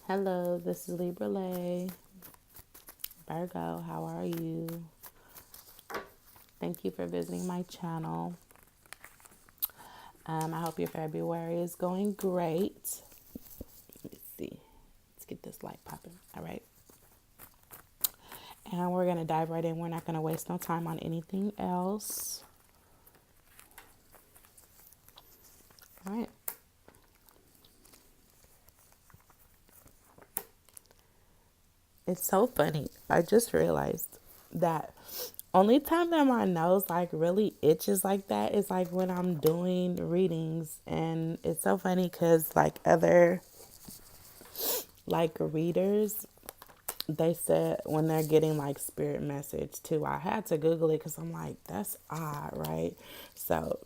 Hello, this is Libra Lay. Virgo, how are you? Thank you for visiting my channel. I hope your February is going great. Let's see. Let's get this light popping. All right. And we're going to dive right in. We're not going to waste no time on anything else. All right. It's so funny. I just realized that only time that my nose like really itches like that is like when I'm doing readings. And it's so funny because like other like readers, they said when they're getting like spirit message too. I had to Google it because I'm like, that's odd, right? So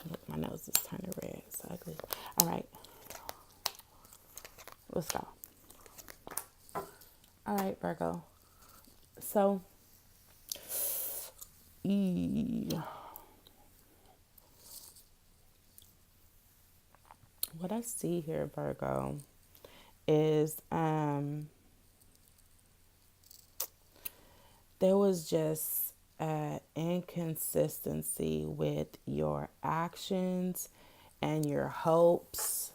look, my nose is turning red. It's ugly. All right, let's go. All right, Virgo. So, what I see here, Virgo, is there was just inconsistency with your actions and your hopes,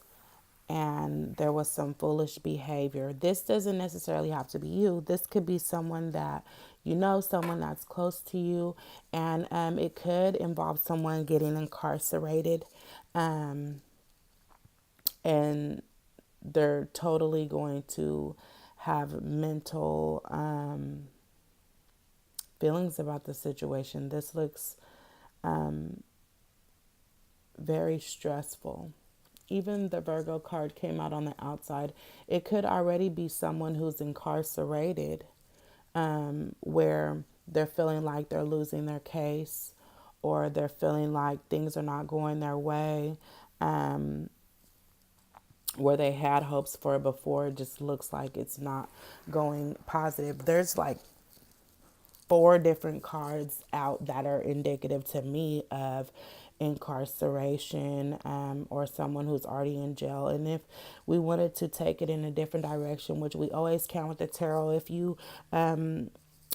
and there was some foolish behavior. This doesn't necessarily have to be you. This could be someone that you know, someone that's close to you, and it could involve someone getting incarcerated, and they're totally going to have mental feelings about the situation. This looks very stressful. Even the Virgo card came out on the outside. It could already be someone who's incarcerated, where they're feeling like they're losing their case, or they're feeling like things are not going their way, where they had hopes for it before. It just looks like it's not going positive. There's like four different cards out that are indicative to me of incarceration, or someone who's already in jail. And if we wanted to take it in a different direction, which we always can with the tarot, if you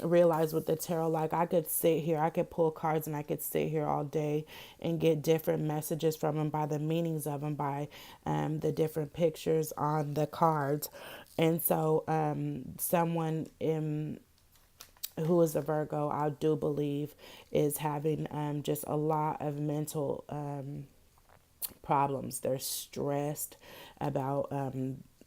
realize with the tarot, like I could sit here, I could pull cards and I could sit here all day and get different messages from them by the meanings of them, by the different pictures on the cards. And so someone in who is a Virgo, I do believe, is having just a lot of mental problems. They're stressed about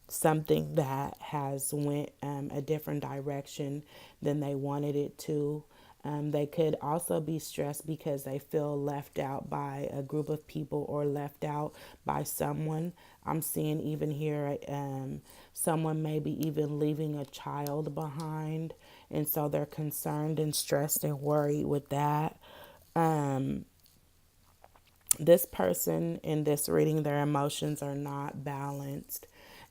something that has went a different direction than they wanted it to. They could also be stressed because they feel left out by a group of people or left out by someone. I'm seeing even here someone maybe even leaving a child behind. And so they're concerned and stressed and worried with that. This person in this reading, their emotions are not balanced.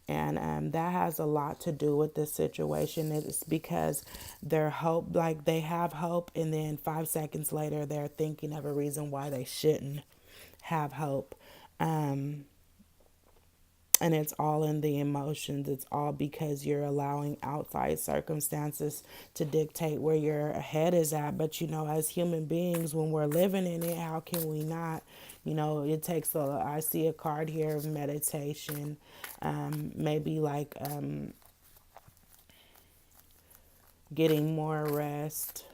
And that has a lot to do with this situation. It's because their hope, like they have hope, and then 5 seconds later, they're thinking of a reason why they shouldn't have hope. And it's all in the emotions. It's all because you're allowing outside circumstances to dictate where your head is at. But you know, as human beings, when we're living in it, how can we not? You know, it takes a, I see a card here of meditation, maybe like getting more rest.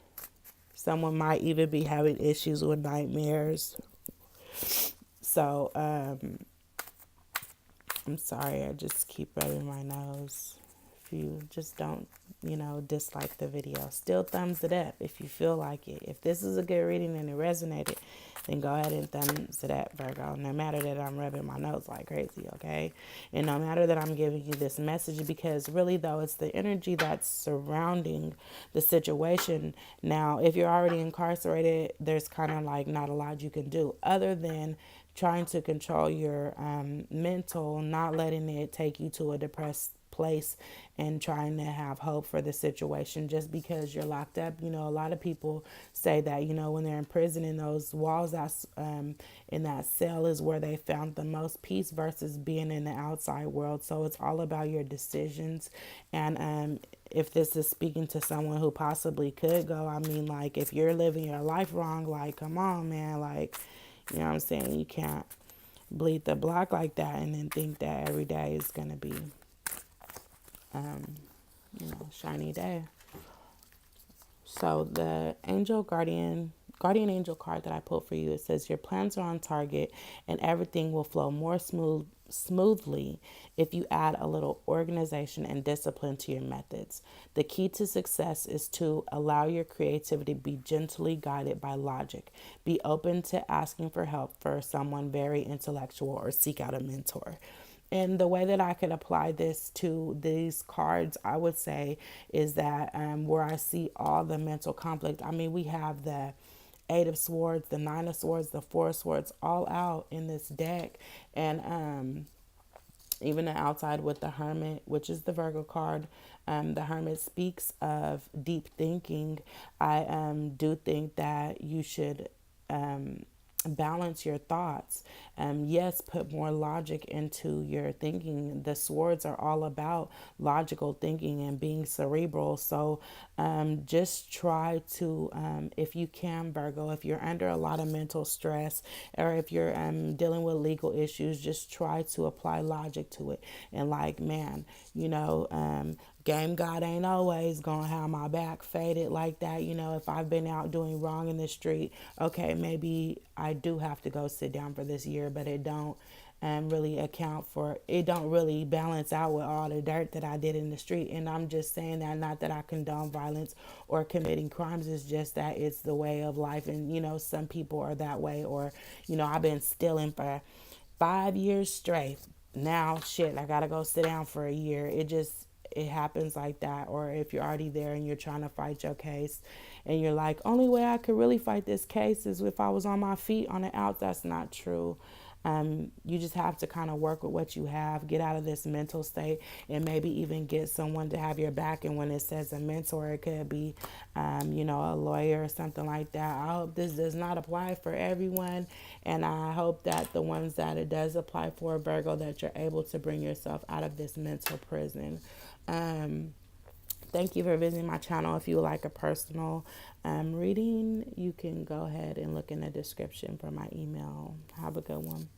Someone might even be having issues with nightmares. So, I'm sorry, I just keep rubbing my nose. If you just don't, dislike the video, still thumbs it up if you feel like it. If this is a good reading and it resonated, then go ahead and thumbs it up, Virgo. No matter that I'm rubbing my nose like crazy, okay? And no matter that I'm giving you this message, because really, though, it's the energy that's surrounding the situation. Now, if you're already incarcerated, there's kind of like not a lot you can do other than trying to control your mental, not letting it take you to a depressed place and trying to have hope for the situation. Just because you're locked up, you know, a lot of people say that, you know, when they're in prison, in those walls, that's in that cell is where they found the most peace versus being in the outside world. So it's all about your decisions. And if this is speaking to someone who possibly could go, I mean, like, if you're living your life wrong, like, come on, man, like, you know what I'm saying? You can't bleed the block like that and then think that every day is going to be, shiny day. So the guardian angel card that I pulled for you, it says your plans are on target and everything will flow more smoothly if you add a little organization and discipline to your methods. The key to success is to allow your creativity to be gently guided by logic. Be open to asking for help for someone very intellectual or seek out a mentor. And the way that I could apply this to these cards, I would say, is that where I see all the mental conflict. I mean, we have the Eight of Swords, the Nine of Swords, the Four of Swords, all out in this deck. And even the outside with the Hermit, which is the Virgo card. The Hermit speaks of deep thinking. I do think that you should balance your thoughts. Yes, put more logic into your thinking. The swords are all about logical thinking and being cerebral. So just try to, if you can, Virgo, if you're under a lot of mental stress or if you're dealing with legal issues, just try to apply logic to it. And like, man, you know, game God ain't always gonna have my back faded like that. You know, if I've been out doing wrong in the street, okay, maybe I do have to go sit down for this year, but it don't really account for, it don't really balance out with all the dirt that I did in the street. And I'm just saying that, not that I condone violence or committing crimes, it's just that it's the way of life. And you know, some people are that way. Or you know, I've been stealing for 5 years straight. Now shit, I gotta go sit down for a year. It happens like that. Or if you're already there and you're trying to fight your case and you're like, only way I could really fight this case is if I was on my feet on the out. That's not true. You just have to kind of work with what you have, get out of this mental state, and maybe even get someone to have your back. And when it says a mentor, it could be, you know, a lawyer or something like that. I hope this does not apply for everyone. And I hope that the ones that it does apply for, Virgo, that you're able to bring yourself out of this mental prison. Thank you for visiting my channel. If you would like a personal reading, you can go ahead and look in the description for my email. Have a good one.